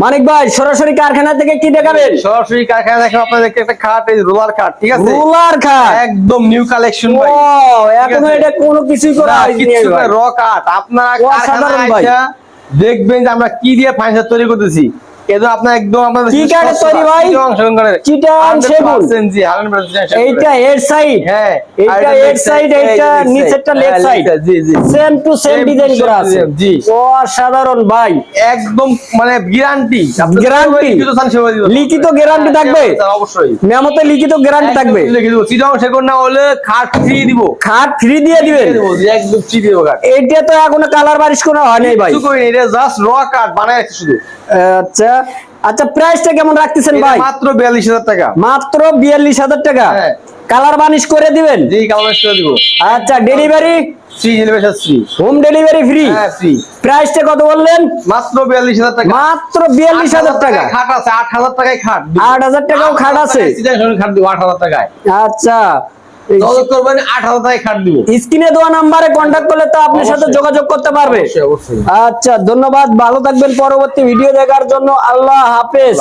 মানিক ভাই সরাসরি কারখানা থেকে কি দেখাবেন? সরাসরি কারখানা দেখেন আপনাদেরকে একটা খাট, এই রোলার খাট, ঠিক আছে? রোলার খাট একদম নিউ কালেকশন ভাই। ওয়াও, এখনো এটা কোনো কিছুই করা হয়নি কিছু ভাই। র কাট। আপনারা অসাধারণ ভাই। কারখানা দেখবেন যে আমরা কি দিয়ে ফার্নিচার তৈরি করতেছি। এজন্য আপনারা একদম আপনাদের কি কাঠের তৈরি ভাই? চিটাং সেগুন। জি, 100% এইটা হেড সাইড, হ্যাঁ, এইটা হেড সাইড, এইটা নিচেরটা leg side, G G, same to same design করা আছে। জি, অসাধারণ ভাই, একদম মানে গ্যারান্টি। গ্যারান্টি, লিখিত গ্যারান্টি থাকবে অবশ্যই, মেমোতে লিখিত গ্যারান্টি থাকবে। লিখে দেব, চিটাং সেগুন না হলে খাট ফ্রি দিব, খাট ফ্রি দিয়ে দিবেন, একদম ফ্রি দিব খাট। এইটা তো এখনো কালার বারিশ করা হয়নি ভাই, কিছু করি না, এটা জাস্ট র কাট বানায় রাখছি শুধু। আচ্ছা আচ্ছা, প্রাইসটা কেমন রাখতেছেন ভাই? মাত্র 42,000 টাকা। মাত্র 42,000 টাকা, হ্যাঁ। কালার বানিশ করে দিবেন? জি, কালার করে দিব। আচ্ছা, delivery free, delivery free, home delivery free. হ্যাঁ ফ্রি। প্রাইসটা কত বললেন? মাত্র 42,000 টাকা। মাত্র 42,000 টাকা। খাট আছে 8,000 টাকায় খাট। 8,000 টাকাও খাট আছে। খাট দিব 8,000 টাকায়। আচ্ছা, যোগাযোগ করবেন, 8,000 টাকায় খাট দিব। স্ক্রিনে দেওয়া নাম্বারে কন্ট্যাক্ট করলে তো আপনার সাথে যোগাযোগ করতে পারবে। অবশ্যই অবশ্যই। আচ্ছা, ধন্যবাদ, ভালো থাকবেন। পরবর্তী ভিডিও দেখার জন্য আল্লাহ হাফেজ।